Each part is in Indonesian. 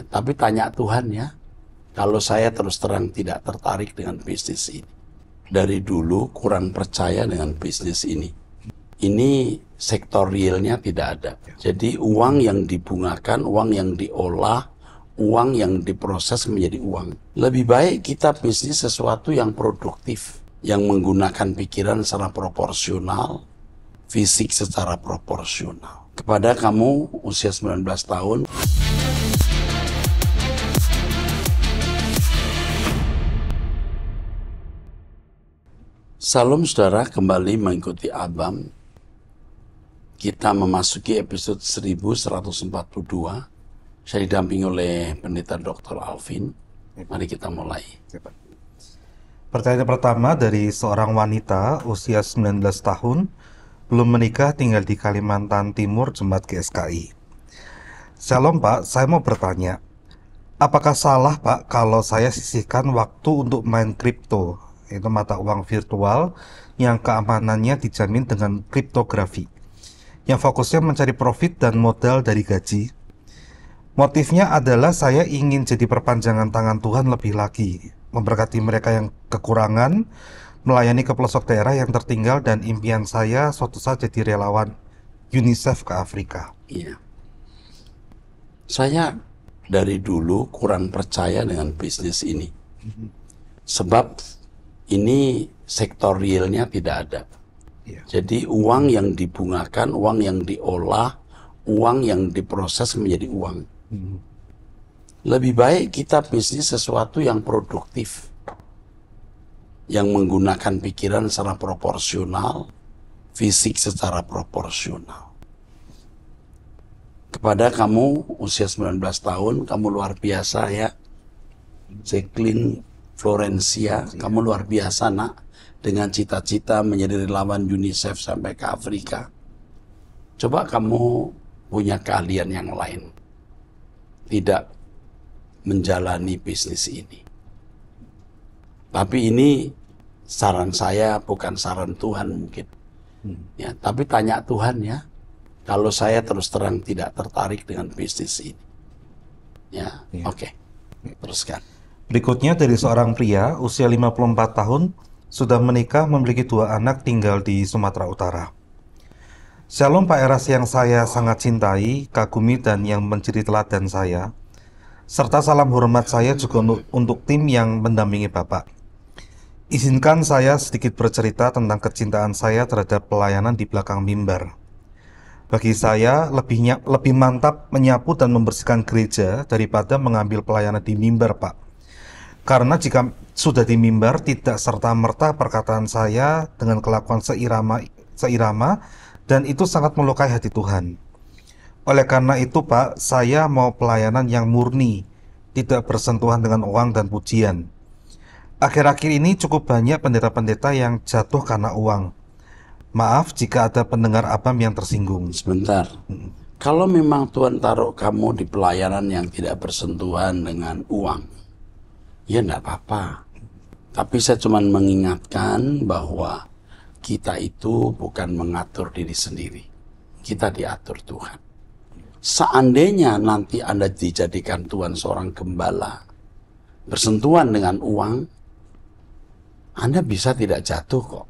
Ya, tapi tanya Tuhan ya, kalau saya terus terang tidak tertarik dengan bisnis ini. Dari dulu kurang percaya dengan bisnis ini. Ini sektor realnya tidak ada. Jadi uang yang dibungakan, uang yang diolah, uang yang diproses menjadi uang. Lebih baik kita bisnis sesuatu yang produktif, yang menggunakan pikiran secara proporsional, fisik secara proporsional. Kepada kamu usia 19 tahun, Salam saudara, kembali mengikuti Abam. Kita memasuki episode 1142. Saya didampingi oleh Pendeta Dr. Alvin. Mari kita mulai. Pertanyaan pertama dari seorang wanita usia 19 tahun, belum menikah, tinggal di Kalimantan Timur, Jemaat GSKI. Shalom Pak, saya mau bertanya, apakah salah Pak kalau saya sisihkan waktu untuk main kripto, yaitu mata uang virtual yang keamanannya dijamin dengan kriptografi, yang fokusnya mencari profit dan modal dari gaji? Motifnya adalah saya ingin jadi perpanjangan tangan Tuhan lebih lagi, memberkati mereka yang kekurangan, melayani ke pelosok daerah yang tertinggal, dan impian saya suatu saat jadi relawan UNICEF ke Afrika. Iya. Saya dari dulu kurang percaya dengan bisnis ini. Sebab ini sektor realnya tidak ada. Iya. Jadi uang yang dibungakan, uang yang diolah, uang yang diproses menjadi uang. Lebih baik kita bisnis sesuatu yang produktif, yang menggunakan pikiran secara proporsional, fisik secara proporsional. Kepada kamu usia 19 tahun, kamu luar biasa ya. Jacqueline Florencia, kamu luar biasa nak. Dengan cita-cita menjadi relawan UNICEF sampai ke Afrika. Coba kamu punya keahlian yang lain. Tidak menjalani bisnis ini. Tapi ini saran saya, bukan saran Tuhan mungkin. Ya, tapi tanya Tuhan ya. Kalau saya terus terang tidak tertarik dengan bisnis ini. Ya, oke. Teruskan. Berikutnya dari seorang pria usia 54 tahun, sudah menikah, memiliki 2 anak, tinggal di Sumatera Utara. Shalom Pak Eras yang saya sangat cintai, kagumi, dan yang menjadi teladan saya. Serta salam hormat saya juga untuk tim yang mendampingi Bapak. Izinkan saya sedikit bercerita tentang kecintaan saya terhadap pelayanan di belakang mimbar. Bagi saya, lebih mantap menyapu dan membersihkan gereja daripada mengambil pelayanan di mimbar, Pak. Karena jika sudah di mimbar, tidak serta-merta perkataan saya dengan kelakuan seirama, dan itu sangat melukai hati Tuhan. Oleh karena itu, Pak, saya mau pelayanan yang murni, tidak bersentuhan dengan uang dan pujian. Akhir-akhir ini cukup banyak pendeta-pendeta yang jatuh karena uang. Maaf jika ada pendengar Abam yang tersinggung. Sebentar. Kalau memang Tuhan taruh kamu di pelayanan yang tidak bersentuhan dengan uang, ya enggak apa-apa. Tapi saya cuma mengingatkan bahwa kita itu bukan mengatur diri sendiri. Kita diatur Tuhan. Seandainya nanti Anda dijadikan Tuhan seorang gembala, bersentuhan dengan uang, Anda bisa tidak jatuh kok.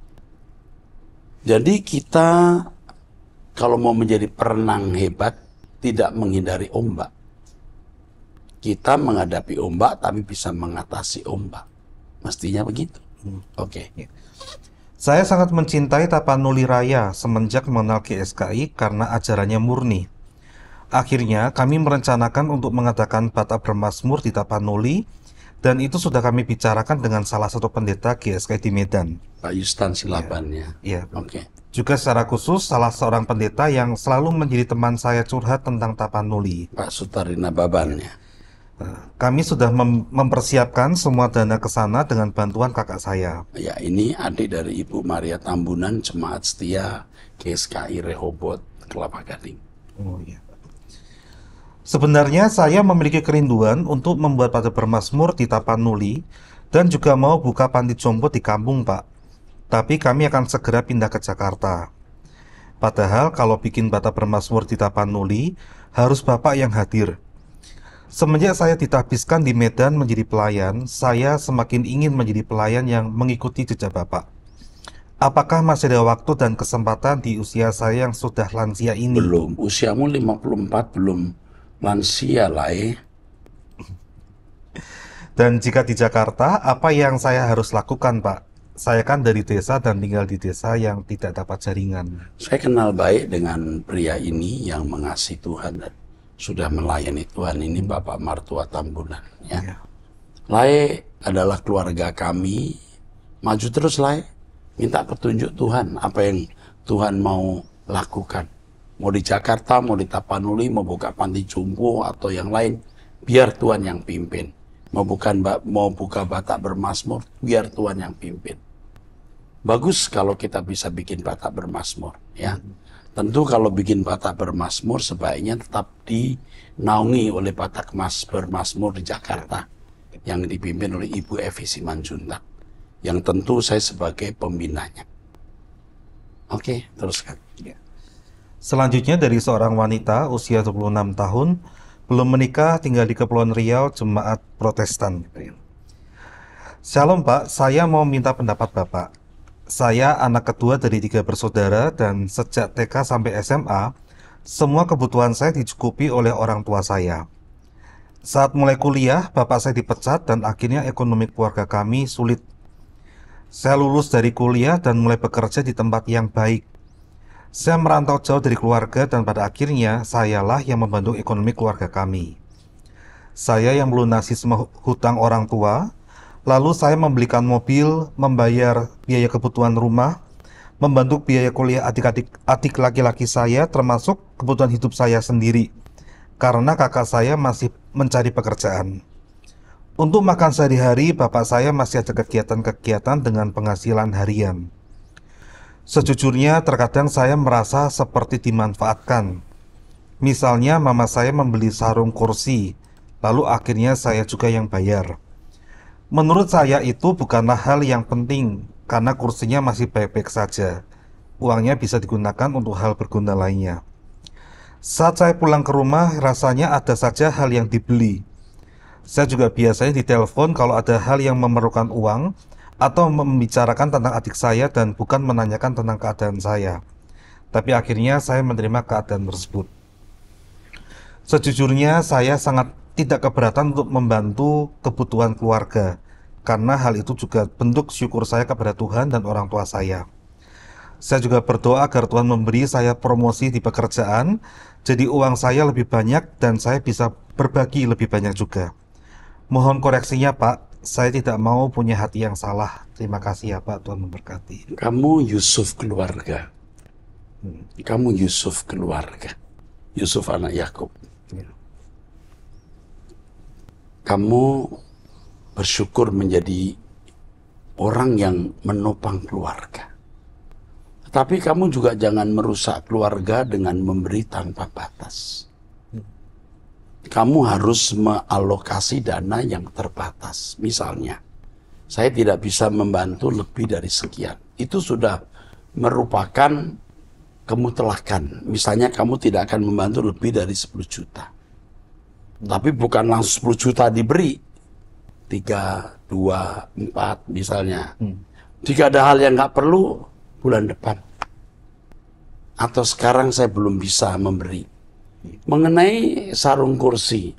Jadi kita kalau mau menjadi perenang hebat, tidak menghindari ombak. Kita menghadapi ombak tapi bisa mengatasi ombak. Mestinya begitu. Oke. Saya sangat mencintai Tapanuli Raya semenjak mengenal GSKI karena ajarannya murni. Akhirnya kami merencanakan untuk mengadakan Bata Bermazmur di Tapanuli, dan itu sudah kami bicarakan dengan salah satu pendeta GSKI di Medan, Pak Yustan Silabannya. Iya. Oke. Juga secara khusus salah seorang pendeta yang selalu menjadi teman saya curhat tentang Tapanuli. Pak Sutarina Babannya. Kami sudah mempersiapkan semua dana ke sana dengan bantuan kakak saya. Ya, ini adik dari Ibu Maria Tambunan, Jemaat Setia GSKI Rehobot, Kelapa Gading. Oh iya. Sebenarnya saya memiliki kerinduan untuk membuat Bata Bermazmur di Tapanuli dan juga mau buka panti jompo di kampung, Pak. Tapi kami akan segera pindah ke Jakarta. Padahal kalau bikin Bata Bermazmur di Tapanuli, harus Bapak yang hadir. Semenjak saya ditahbiskan di Medan menjadi pelayan, saya semakin ingin menjadi pelayan yang mengikuti jejak Bapak. Apakah masih ada waktu dan kesempatan di usia saya yang sudah lansia ini? Belum, usiamu 54 belum lansia lah Dan jika di Jakarta, apa yang saya harus lakukan, Pak? Saya kan dari desa dan tinggal di desa yang tidak dapat jaringan. Saya kenal baik dengan pria ini yang mengasihi Tuhan dan sudah melayani Tuhan ini, Bapak Martua Tambunan. Ya. Lai adalah keluarga kami, maju terus Lai, minta petunjuk Tuhan, apa yang Tuhan mau lakukan. Mau di Jakarta, mau di Tapanuli, mau buka panti jompo atau yang lain, biar Tuhan yang pimpin. Mau buka Batak Bermazmur, biar Tuhan yang pimpin. Bagus kalau kita bisa bikin Batak Bermazmur, ya. Tentu kalau bikin Batak Bermazmur sebaiknya tetap dinaungi oleh Batak Bermazmur di Jakarta yang dipimpin oleh Ibu Evi Simanjuntak, yang tentu saya sebagai pembinanya. Oke, teruskan. Selanjutnya dari seorang wanita usia 26 tahun, belum menikah, tinggal di Kepulauan Riau, jemaat Protestan. Shalom Pak, saya mau minta pendapat Bapak. Saya anak kedua dari 3 bersaudara dan sejak TK sampai SMA, semua kebutuhan saya dicukupi oleh orang tua saya. Saat mulai kuliah, bapak saya dipecat dan akhirnya ekonomi keluarga kami sulit. Saya lulus dari kuliah dan mulai bekerja di tempat yang baik. Saya merantau jauh dari keluarga dan pada akhirnya sayalah yang membantu ekonomi keluarga kami. Saya yang melunasi semua hutang orang tua. Lalu saya membelikan mobil, membayar biaya kebutuhan rumah, membantu biaya kuliah adik laki-laki saya, termasuk kebutuhan hidup saya sendiri, karena kakak saya masih mencari pekerjaan. Untuk makan sehari-hari, bapak saya masih ada kegiatan-kegiatan dengan penghasilan harian. Sejujurnya, terkadang saya merasa seperti dimanfaatkan. Misalnya, mama saya membeli sarung kursi, lalu akhirnya saya juga yang bayar. Menurut saya itu bukanlah hal yang penting, karena kursinya masih baik-baik saja. Uangnya bisa digunakan untuk hal berguna lainnya. Saat saya pulang ke rumah, rasanya ada saja hal yang dibeli. Saya juga biasanya ditelepon kalau ada hal yang memerlukan uang, atau membicarakan tentang adik saya dan bukan menanyakan tentang keadaan saya. Tapi akhirnya saya menerima keadaan tersebut. Sejujurnya saya sangat tidak keberatan untuk membantu kebutuhan keluarga, karena hal itu juga bentuk syukur saya kepada Tuhan dan orang tua saya. Saya juga berdoa agar Tuhan memberi saya promosi di pekerjaan, jadi uang saya lebih banyak dan saya bisa berbagi lebih banyak juga. Mohon koreksinya Pak, saya tidak mau punya hati yang salah. Terima kasih ya Pak, Tuhan memberkati. Kamu Yusuf keluarga. Kamu Yusuf keluarga. Yusuf anak Yakub. Kamu bersyukur menjadi orang yang menopang keluarga. Tapi kamu juga jangan merusak keluarga dengan memberi tanpa batas. Kamu harus mengalokasi dana yang terbatas. Misalnya, saya tidak bisa membantu lebih dari sekian. Itu sudah merupakan kemutlakan. Misalnya kamu tidak akan membantu lebih dari 10 juta. Tapi bukan langsung 10 juta diberi. 3, 2, 4 misalnya. Jika ada hal yang nggak perlu, bulan depan. Atau sekarang saya belum bisa memberi. Mengenai sarung kursi,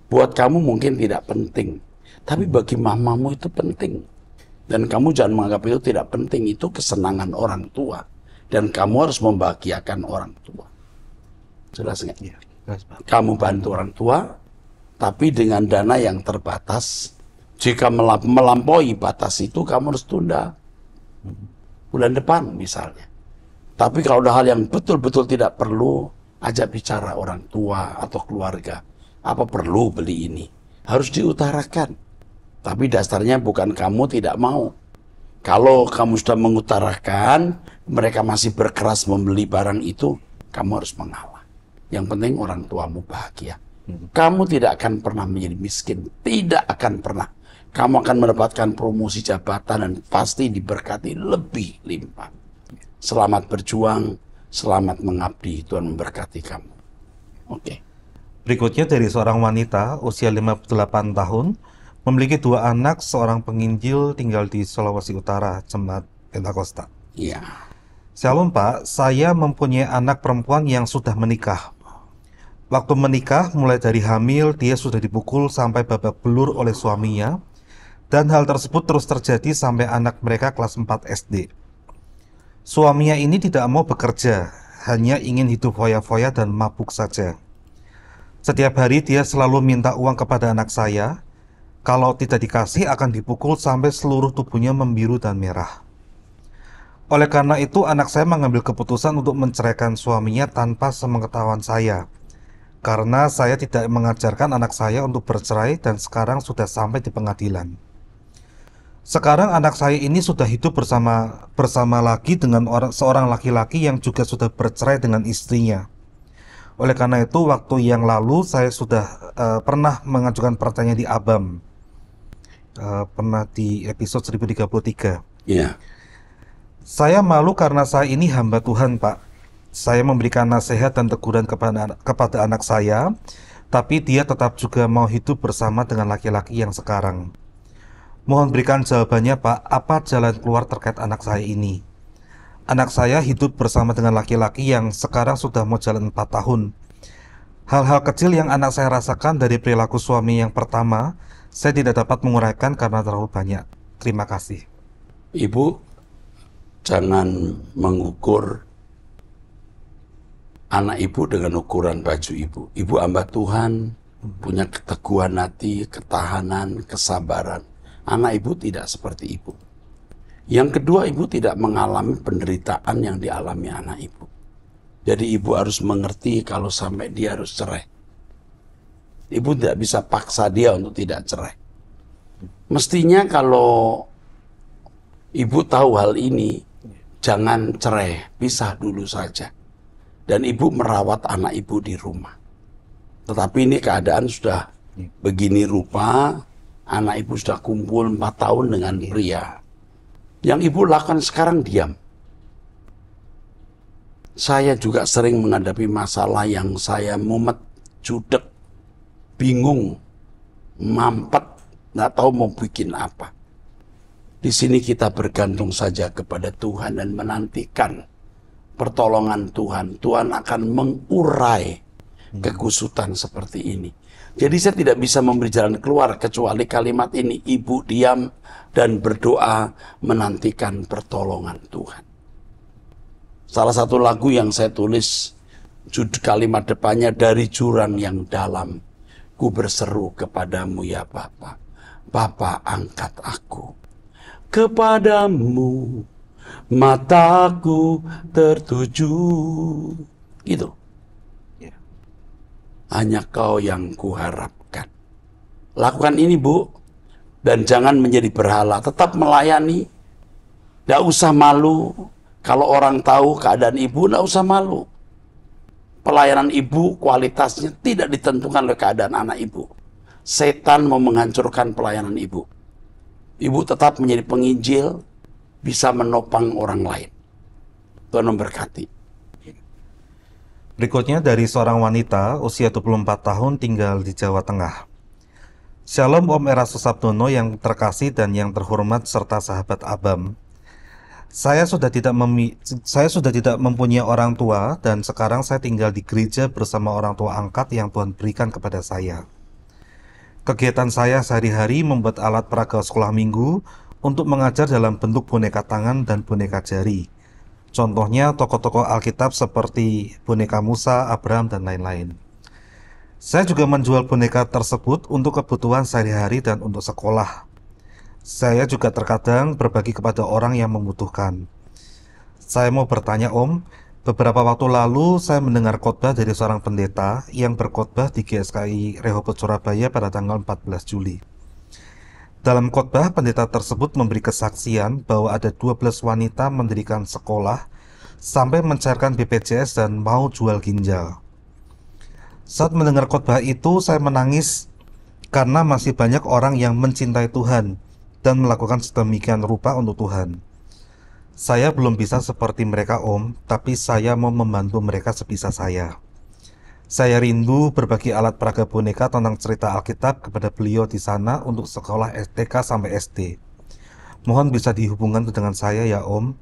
buat kamu mungkin tidak penting. Tapi bagi mamamu itu penting. Dan kamu jangan menganggap itu tidak penting. Itu kesenangan orang tua. Dan kamu harus membahagiakan orang tua. Jelas nggak? Ya, jelas, Pak. Kamu bantu orang tua, tapi dengan dana yang terbatas. Jika melampaui batas itu, kamu harus tunda. Bulan depan misalnya. Tapi kalau ada hal yang betul-betul tidak perlu, ajak bicara orang tua atau keluarga. Apa perlu beli ini? Harus diutarakan. Tapi dasarnya bukan kamu tidak mau. Kalau kamu sudah mengutarakan, mereka masih berkeras membeli barang itu, kamu harus mengalah. Yang penting orang tuamu bahagia. Kamu tidak akan pernah menjadi miskin. Tidak akan pernah. Kamu akan mendapatkan promosi jabatan dan pasti diberkati lebih limpah. Selamat berjuang, selamat mengabdi. Tuhan memberkati kamu. Oke. Berikutnya dari seorang wanita usia 58 tahun, memiliki dua anak, seorang penginjil tinggal di Sulawesi Utara, Jemaat Pentakosta. Iya. Shalom Pak, saya mempunyai anak perempuan yang sudah menikah. Waktu menikah, mulai dari hamil, dia sudah dipukul sampai babak belur oleh suaminya, dan hal tersebut terus terjadi sampai anak mereka kelas 4 SD. Suaminya ini tidak mau bekerja, hanya ingin hidup foya-foya dan mabuk saja. Setiap hari dia selalu minta uang kepada anak saya. Kalau tidak dikasih akan dipukul sampai seluruh tubuhnya membiru dan merah. Oleh karena itu anak saya mengambil keputusan untuk menceraikan suaminya tanpa sepengetahuan saya. Karena saya tidak mengajarkan anak saya untuk bercerai dan sekarang sudah sampai di pengadilan. Sekarang anak saya ini sudah hidup bersama lagi dengan seorang laki-laki yang juga sudah bercerai dengan istrinya. Oleh karena itu, waktu yang lalu saya sudah pernah mengajukan pertanyaan di ABAM. Pernah di episode 1033. Iya. Saya malu karena saya ini hamba Tuhan, Pak. Saya memberikan nasihat dan teguran kepada anak saya, tapi dia tetap juga mau hidup bersama dengan laki-laki yang sekarang. Mohon berikan jawabannya, Pak. Apa jalan keluar terkait anak saya ini? Anak saya hidup bersama dengan laki-laki yang sekarang sudah mau jalan 4 tahun. Hal-hal kecil yang anak saya rasakan dari perilaku suami yang pertama, saya tidak dapat menguraikan karena terlalu banyak. Terima kasih. Ibu, jangan mengukur anak ibu dengan ukuran baju ibu. Ibu hamba Tuhan, punya keteguhan hati, ketahanan, kesabaran. Anak ibu tidak seperti ibu. Yang kedua, ibu tidak mengalami penderitaan yang dialami anak ibu. Jadi ibu harus mengerti kalau sampai dia harus cerai. Ibu tidak bisa paksa dia untuk tidak cerai. Mestinya kalau ibu tahu hal ini, jangan cerai, pisah dulu saja. Dan ibu merawat anak ibu di rumah. Tetapi ini keadaan sudah begini rupa, anak ibu sudah kumpul 4 tahun dengan pria. Yang ibu lakukan sekarang diam. Saya juga sering menghadapi masalah yang saya mumet, judek, bingung, mampet, nggak tahu mau bikin apa. Di sini kita bergantung saja kepada Tuhan dan menantikan pertolongan Tuhan. Tuhan akan mengurai kekusutan seperti ini. Jadi saya tidak bisa memberi jalan keluar kecuali kalimat ini, ibu diam dan berdoa menantikan pertolongan Tuhan. Salah satu lagu yang saya tulis, kalimat depannya, dari jurang yang dalam, ku berseru kepadamu ya Bapa. Bapa, angkat aku kepadamu, mataku tertuju. Gitu. Hanya kau yang kuharapkan. Lakukan ini, Bu. Dan jangan menjadi berhala. Tetap melayani. Tidak usah malu. Kalau orang tahu keadaan ibu, tidak usah malu. Pelayanan ibu kualitasnya tidak ditentukan oleh keadaan anak ibu. Setan mau menghancurkan pelayanan ibu. Ibu tetap menjadi penginjil, bisa menopang orang lain. Tuhan memberkati. Berikutnya dari seorang wanita usia 24 tahun tinggal di Jawa Tengah. Shalom Om Erastus Sabdono yang terkasih dan yang terhormat serta sahabat ABAM. Saya sudah tidak mempunyai orang tua dan sekarang saya tinggal di gereja bersama orang tua angkat yang Tuhan berikan kepada saya. Kegiatan saya sehari-hari membuat alat peraga sekolah minggu untuk mengajar dalam bentuk boneka tangan dan boneka jari. Contohnya tokoh-tokoh Alkitab seperti boneka Musa, Abraham, dan lain-lain. Saya juga menjual boneka tersebut untuk kebutuhan sehari-hari dan untuk sekolah. Saya juga terkadang berbagi kepada orang yang membutuhkan. Saya mau bertanya Om, beberapa waktu lalu saya mendengar khotbah dari seorang pendeta yang berkhotbah di GSKI Rehoboth Surabaya pada tanggal 14 Juli. Dalam khotbah, pendeta tersebut memberi kesaksian bahwa ada 12 wanita mendirikan sekolah sampai mencairkan BPJS dan mau jual ginjal. Saat mendengar khotbah itu, saya menangis karena masih banyak orang yang mencintai Tuhan dan melakukan sedemikian rupa untuk Tuhan. Saya belum bisa seperti mereka Om, tapi saya mau membantu mereka sebisa saya. Saya rindu berbagi alat peraga boneka tentang cerita Alkitab kepada beliau di sana untuk sekolah TK sampai SD. Mohon bisa dihubungkan dengan saya ya Om.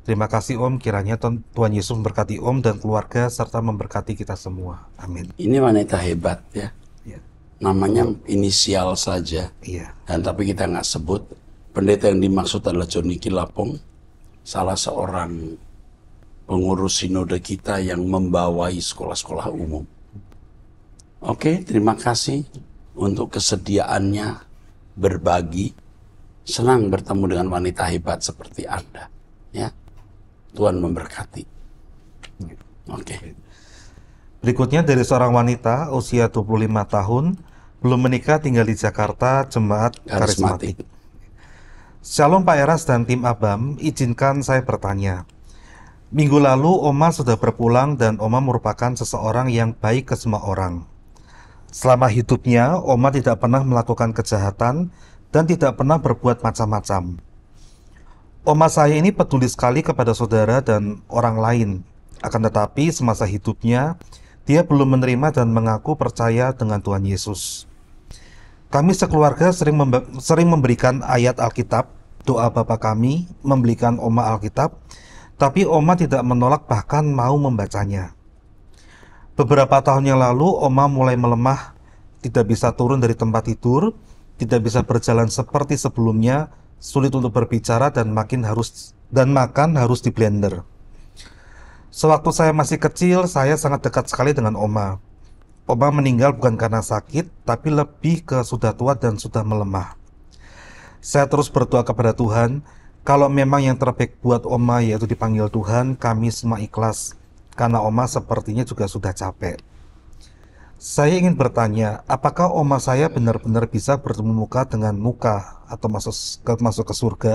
Terima kasih Om, kiranya Tuhan Yesus memberkati Om dan keluarga serta memberkati kita semua. Amin. Ini wanita hebat ya. Ya. Namanya inisial saja. Iya. Dan tapi kita nggak sebut. Pendeta yang dimaksud adalah Johnny Kilapong, salah seorang pengurus sinode kita yang membawai sekolah-sekolah umum. Oke, terima kasih untuk kesediaannya berbagi. Senang bertemu dengan wanita hebat seperti Anda. Ya, Tuhan memberkati. Oke. Berikutnya dari seorang wanita usia 25 tahun, belum menikah, tinggal di Jakarta, jemaat karismatik. Shalom Pak Eras dan tim Abam, izinkan saya bertanya. Minggu lalu Oma sudah berpulang dan Oma merupakan seseorang yang baik ke semua orang. Selama hidupnya, Oma tidak pernah melakukan kejahatan dan tidak pernah berbuat macam-macam. Oma saya ini peduli sekali kepada saudara dan orang lain. Akan tetapi semasa hidupnya, dia belum menerima dan mengaku percaya dengan Tuhan Yesus. Kami sekeluarga sering memberikan ayat Alkitab, doa Bapa kami, membelikan Oma Alkitab, tapi Oma tidak menolak bahkan mau membacanya. Beberapa tahun yang lalu, Oma mulai melemah, tidak bisa turun dari tempat tidur, tidak bisa berjalan seperti sebelumnya, sulit untuk berbicara dan makan harus di blender. Sewaktu saya masih kecil, saya sangat dekat sekali dengan Oma. Oma meninggal bukan karena sakit, tapi lebih ke sudah tua dan sudah melemah. Saya terus berdoa kepada Tuhan, kalau memang yang terbaik buat Oma yaitu dipanggil Tuhan, kami semua ikhlas, karena Oma sepertinya juga sudah capek. Saya ingin bertanya, apakah Oma saya benar-benar bisa bertemu muka dengan muka atau masuk ke surga,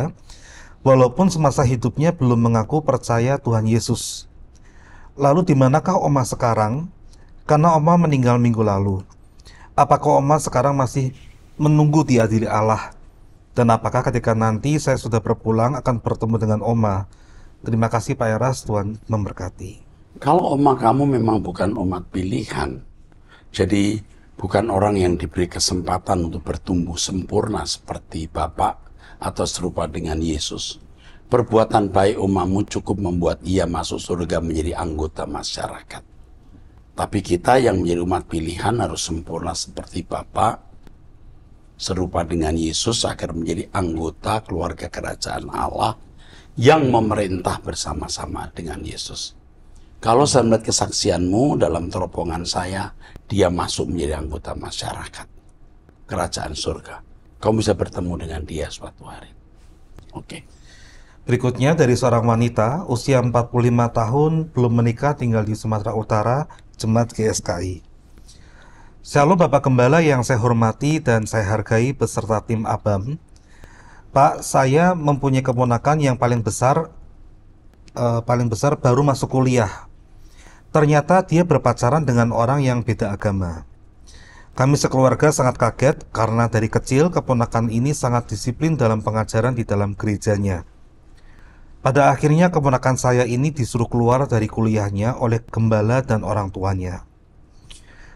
walaupun semasa hidupnya belum mengaku percaya Tuhan Yesus? Lalu di manakah Oma sekarang? Karena Oma meninggal minggu lalu. Apakah Oma sekarang masih menunggu diadili Allah? Dan apakah ketika nanti saya sudah berpulang akan bertemu dengan Oma? Terima kasih Pak Eras, Tuhan memberkati. Kalau Oma kamu memang bukan umat pilihan, jadi bukan orang yang diberi kesempatan untuk bertumbuh sempurna seperti Bapak atau serupa dengan Yesus, perbuatan baik Omamu cukup membuat ia masuk surga menjadi anggota masyarakat. Tapi kita yang menjadi umat pilihan harus sempurna seperti Bapak, serupa dengan Yesus agar menjadi anggota keluarga kerajaan Allah yang memerintah bersama-sama dengan Yesus. Kalau saya melihat kesaksianmu dalam teropongan saya, dia masuk menjadi anggota masyarakat kerajaan surga. Kamu bisa bertemu dengan dia suatu hari. Oke. Berikutnya dari seorang wanita usia 45 tahun, belum menikah, tinggal di Sumatera Utara, jemaat GSKI. Shalom Bapak Gembala yang saya hormati dan saya hargai beserta tim Abam. Pak, saya mempunyai keponakan yang paling besar baru masuk kuliah. Ternyata dia berpacaran dengan orang yang beda agama. Kami sekeluarga sangat kaget karena dari kecil keponakan ini sangat disiplin dalam pengajaran di dalam gerejanya. Pada akhirnya keponakan saya ini disuruh keluar dari kuliahnya oleh gembala dan orang tuanya.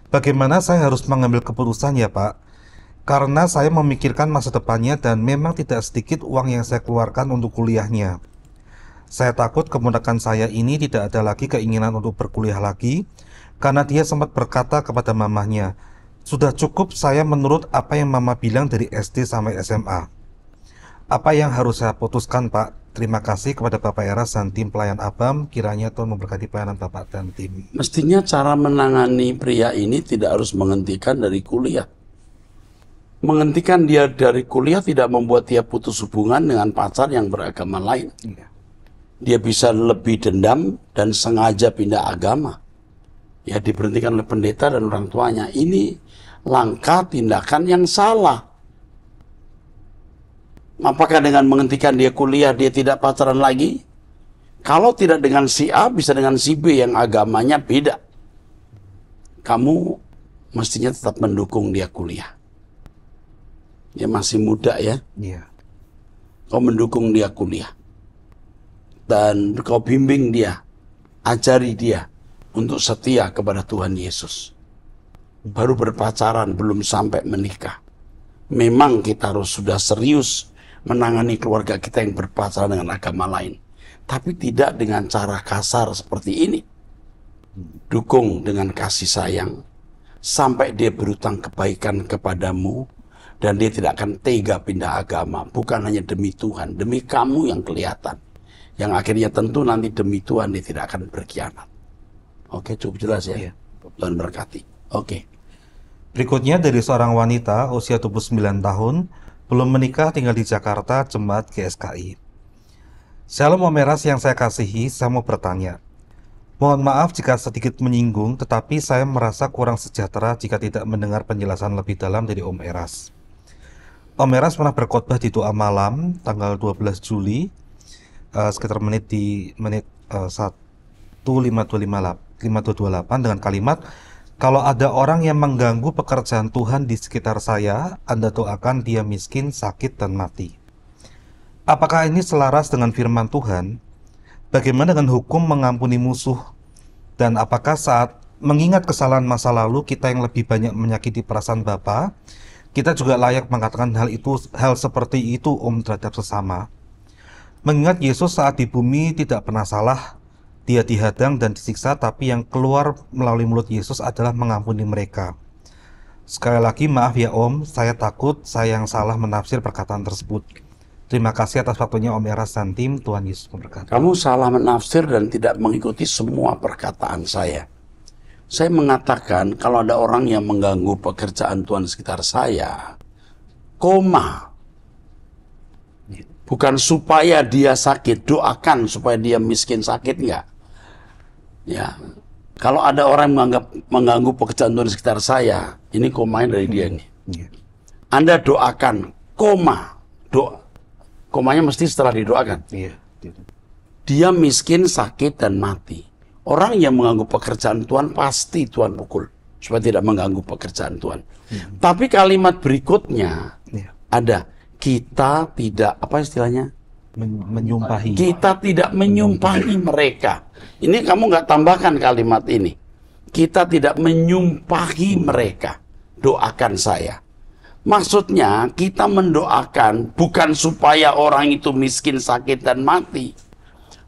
Bagaimana saya harus mengambil keputusan ya Pak? Karena saya memikirkan masa depannya dan memang tidak sedikit uang yang saya keluarkan untuk kuliahnya. Saya takut keponakan saya ini tidak ada lagi keinginan untuk berkuliah lagi, karena dia sempat berkata kepada mamahnya, sudah cukup saya menurut apa yang mama bilang dari SD sampai SMA. Apa yang harus saya putuskan Pak? Terima kasih kepada Bapak Eras dan tim pelayan Abam, kiranya Tuhan memberkati pelayanan Bapak dan tim. Mestinya cara menangani pria ini tidak harus menghentikan dari kuliah. Menghentikan dia dari kuliah tidak membuat dia putus hubungan dengan pacar yang beragama lain. Dia bisa lebih dendam dan sengaja pindah agama. Ya, diberhentikan oleh pendeta dan orang tuanya. Ini langkah tindakan yang salah. Apakah dengan menghentikan dia kuliah, dia tidak pacaran lagi? Kalau tidak dengan si A, bisa dengan si B yang agamanya beda. Kamu mestinya tetap mendukung dia kuliah. Dia masih muda ya. Iya. Kau mendukung dia kuliah. Dan kau bimbing dia. Ajari dia untuk setia kepada Tuhan Yesus. Baru berpacaran, belum sampai menikah. Memang kita harus sudah serius menangani keluarga kita yang berpacaran dengan agama lain. Tapi tidak dengan cara kasar seperti ini. Dukung dengan kasih sayang. Sampai dia berutang kebaikan kepadamu. Dan dia tidak akan tega pindah agama. Bukan hanya demi Tuhan, demi kamu yang kelihatan. Yang akhirnya tentu nanti demi Tuhan dia tidak akan berkhianat. Oke, cukup jelas ya? Iya. Tuhan berkati. Oke. Berikutnya dari seorang wanita usia 29 tahun, belum menikah, tinggal di Jakarta, jemaat GSKI. Shalom Om Eras yang saya kasihi, saya mau bertanya. Mohon maaf jika sedikit menyinggung, tetapi saya merasa kurang sejahtera jika tidak mendengar penjelasan lebih dalam dari Om Eras. Om Eras pernah berkhotbah di doa malam tanggal 12 Juli, sekitar menit 1:5228 dengan kalimat, kalau ada orang yang mengganggu pekerjaan Tuhan di sekitar saya, Anda doakan dia miskin, sakit, dan mati. Apakah ini selaras dengan firman Tuhan? Bagaimana dengan hukum mengampuni musuh? Dan apakah saat mengingat kesalahan masa lalu kita yang lebih banyak menyakiti perasaan Bapa, kita juga layak mengatakan hal seperti itu terhadap sesama? Mengingat Yesus saat di bumi tidak pernah salah, dia dihadang dan disiksa, tapi yang keluar melalui mulut Yesus adalah mengampuni mereka. Sekali lagi maaf ya Om, saya takut saya yang salah menafsir perkataan tersebut. Terima kasih atas waktunya Om Eras dan tim, Tuhan Yesus memberkati. Kamu salah menafsir dan tidak mengikuti semua perkataan saya. Saya mengatakan kalau ada orang yang mengganggu pekerjaan Tuhan di sekitar saya, koma. Bukan supaya dia sakit, doakan supaya dia miskin sakit, enggak. Ya, kalau ada orang yang mengganggu pekerjaan Tuhan di sekitar saya, ini komanya dari dia nih. Anda doakan, koma, komanya mesti setelah didoakan. Dia miskin, sakit, dan mati. Orang yang mengganggu pekerjaan Tuhan pasti Tuhan pukul supaya tidak mengganggu pekerjaan Tuhan. Tapi kalimat berikutnya ada, kita tidak, apa istilahnya? Menyumpahi. Kita tidak menyumpahi mereka. Ini kamu nggak tambahkan kalimat ini. Kita tidak menyumpahi mereka. Doakan saya. Maksudnya kita mendoakan bukan supaya orang itu miskin, sakit, dan mati.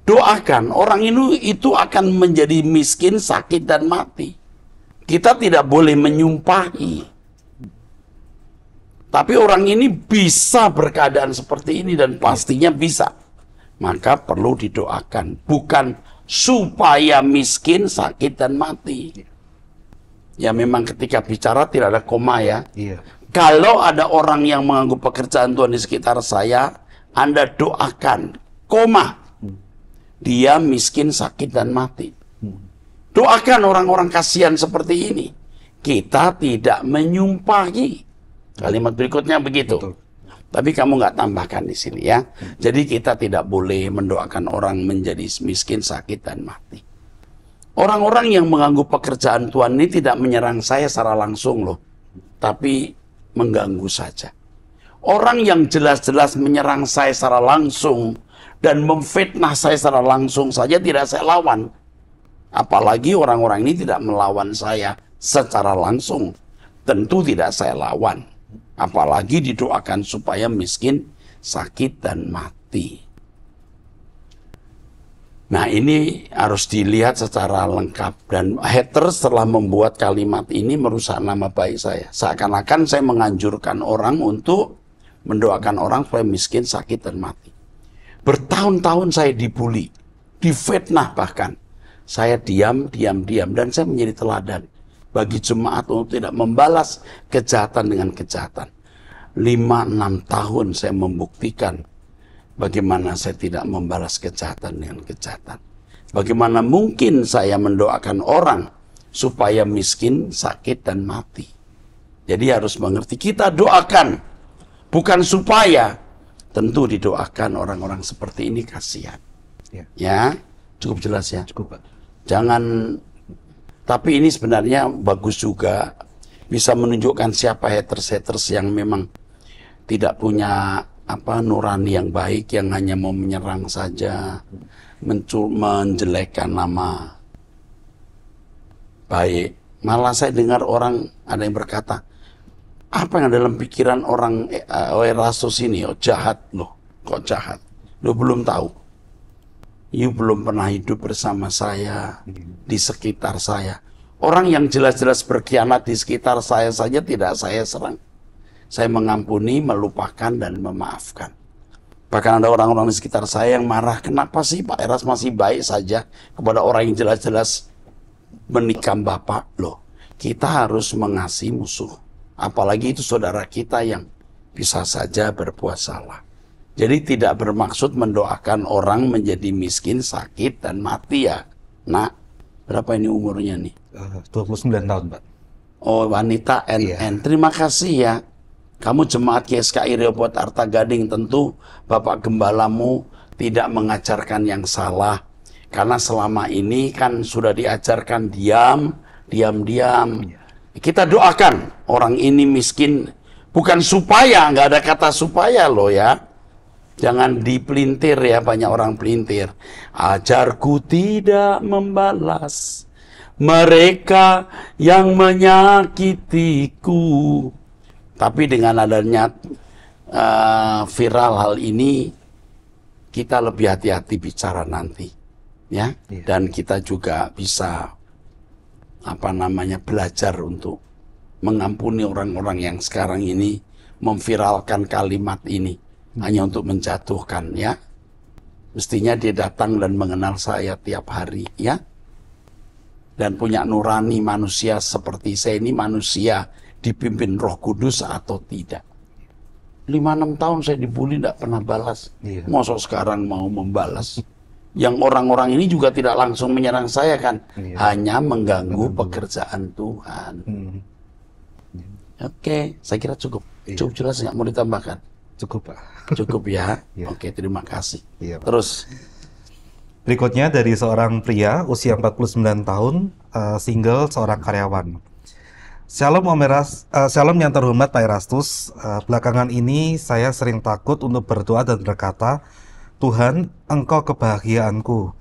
Doakan orang itu akan menjadi miskin, sakit, dan mati. Kita tidak boleh menyumpahi. Tapi orang ini bisa berkeadaan seperti ini dan pastinya bisa. Maka perlu didoakan. Bukan supaya miskin, sakit, dan mati. Ya memang ketika bicara tidak ada koma ya. Kalau ada orang yang mengganggu pekerjaan Tuhan di sekitar saya, Anda doakan, koma. Dia miskin, sakit, dan mati. Doakan orang-orang kasihan seperti ini. Kita tidak menyumpahi. Kalimat berikutnya begitu. Betul. Tapi kamu nggak tambahkan di sini ya. Jadi kita tidak boleh mendoakan orang menjadi miskin, sakit, dan mati. Orang-orang yang mengganggu pekerjaan Tuhan ini tidak menyerang saya secara langsung loh. Tapi mengganggu saja. Orang yang jelas-jelas menyerang saya secara langsung dan memfitnah saya secara langsung saja tidak saya lawan. Apalagi orang-orang ini tidak melawan saya secara langsung. Tentu tidak saya lawan. Apalagi didoakan supaya miskin, sakit, dan mati. Nah ini harus dilihat secara lengkap. Dan haters telah membuat kalimat ini merusak nama baik saya. Seakan-akan saya menganjurkan orang untuk mendoakan orang supaya miskin, sakit, dan mati. Bertahun-tahun saya dibully, difitnah bahkan. Saya diam, dan saya menjadi teladan bagi jemaat untuk tidak membalas kejahatan dengan kejahatan. 5-6 tahun saya membuktikan bagaimana saya tidak membalas kejahatan dengan kejahatan. Bagaimana mungkin saya mendoakan orang supaya miskin, sakit, dan mati. Jadi harus mengerti, kita doakan, bukan supaya. Tentu didoakan orang-orang seperti ini kasihan. Ya, cukup jelas ya? Cukup, Pak. Jangan. Tapi ini sebenarnya bagus juga, bisa menunjukkan siapa haters yang memang tidak punya nurani yang baik, yang hanya mau menyerang saja, menjelekkan nama baik. Malah saya dengar orang ada yang berkata, apa yang dalam pikiran orang Erastus ini? Oh, jahat loh, kok jahat? Lo belum tahu. You belum pernah hidup bersama saya, di sekitar saya. Orang yang jelas-jelas berkhianat di sekitar saya saja tidak saya serang. Saya mengampuni, melupakan, dan memaafkan. Bahkan ada orang-orang di sekitar saya yang marah, kenapa sih Pak Eras masih baik saja kepada orang yang jelas-jelas menikam Bapak? Loh, kita harus mengasihi musuh. Apalagi itu saudara kita yang bisa saja berbuat salah. Jadi tidak bermaksud mendoakan orang menjadi miskin, sakit, dan mati ya. Nak, berapa ini umurnya nih? 29 tahun, Pak. Oh, wanita NN. Terima kasih ya. Kamu jemaat GSKI Rehoboth Arta Gading, tentu Bapak Gembalamu tidak mengajarkan yang salah. Karena selama ini kan sudah diajarkan diam. Kita doakan orang ini miskin. Bukan supaya, nggak ada kata supaya loh ya. Jangan dipelintir ya, banyak orang pelintir. Ajarku tidak membalas mereka yang menyakitiku. Tapi dengan adanya viral hal ini, kita lebih hati-hati bicara nanti, ya. Dan kita juga bisa belajar untuk mengampuni orang-orang yang sekarang ini memviralkan kalimat ini hanya untuk menjatuhkan, ya. Mestinya dia datang dan mengenal saya tiap hari, ya. Dan punya nurani manusia seperti saya ini, manusia dipimpin Roh Kudus atau tidak. 5-6 tahun saya dibully, tidak pernah balas. Masa sekarang mau membalas? Yang orang-orang ini juga tidak langsung menyerang saya kan, hanya mengganggu pekerjaan Tuhan. Oke, saya kira cukup. Cukup jelas, nggak mau ditambahkan? Cukup, Pak. Cukup ya. Oke, terima kasih. Terus berikutnya dari seorang pria usia 49 tahun, single, seorang karyawan. Shalom Om Eras, Shalom yang terhormat Pak Erastus. Belakangan ini saya sering takut untuk berdoa dan berkata, Tuhan, Engkau kebahagiaanku.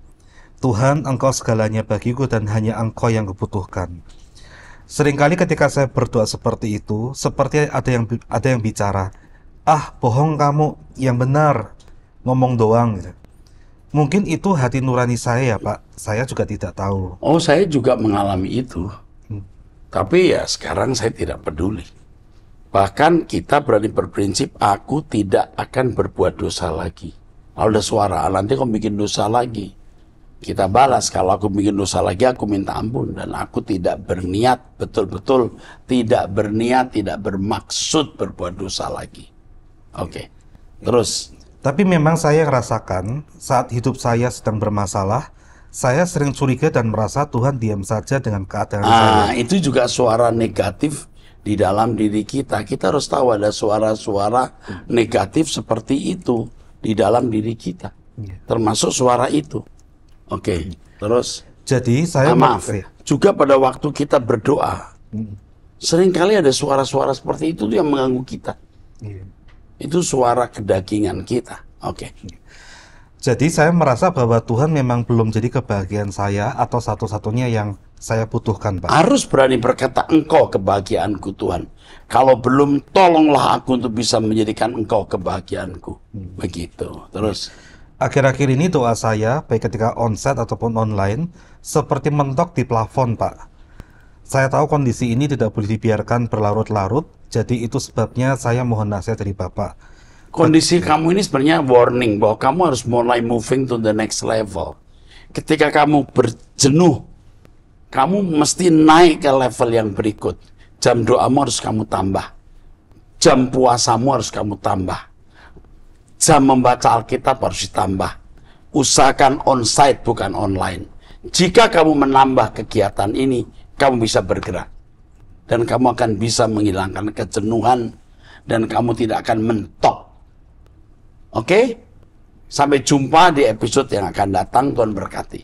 Tuhan, Engkau segalanya bagiku dan hanya Engkau yang kubutuhkan. Seringkali ketika saya berdoa seperti itu, seperti ada yang bicara, ah, bohong kamu, yang benar, ngomong doang gitu. Mungkin itu hati nurani saya ya Pak, saya juga tidak tahu. Oh, saya juga mengalami itu. Tapi ya sekarang saya tidak peduli. Bahkan kita berani berprinsip, aku tidak akan berbuat dosa lagi. Kalau ada suara, nanti kau bikin dosa lagi, kita balas. Kalau aku bikin dosa lagi, aku minta ampun. Dan aku tidak berniat, betul-betul tidak berniat, tidak bermaksud berbuat dosa lagi. Oke, terus. Tapi memang saya rasakan saat hidup saya sedang bermasalah, saya sering curiga dan merasa Tuhan diam saja dengan keadaan saya. Itu juga suara negatif di dalam diri kita. Kita harus tahu ada suara-suara negatif seperti itu di dalam diri kita. Termasuk suara itu. Oke, terus. Jadi saya maaf, juga pada waktu kita berdoa, seringkali ada suara-suara seperti itu yang mengganggu kita. Itu suara kedagingan kita. Oke. Jadi saya merasa bahwa Tuhan memang belum jadi kebahagiaan saya atau satu-satunya yang saya butuhkan, Pak. Harus berani berkata, Engkau kebahagiaanku Tuhan. Kalau belum, tolonglah aku untuk bisa menjadikan Engkau kebahagiaanku. Begitu. Terus. Akhir-akhir ini doa saya, baik ketika onsite ataupun online, seperti mentok di plafon, Pak. Saya tahu kondisi ini tidak boleh dibiarkan berlarut-larut, jadi itu sebabnya saya mohon nasihat dari Bapak. Kondisi kamu ini sebenarnya warning bahwa kamu harus mulai moving to the next level. Ketika kamu berjenuh, kamu mesti naik ke level yang berikut. Jam doamu harus kamu tambah. Jam puasamu harus kamu tambah. Jam membaca Alkitab harus ditambah. Usahakan onsite bukan online. Jika kamu menambah kegiatan ini, kamu bisa bergerak. Dan kamu akan bisa menghilangkan kejenuhan. Dan kamu tidak akan mentok. Oke? Sampai jumpa di episode yang akan datang. Tuhan berkati.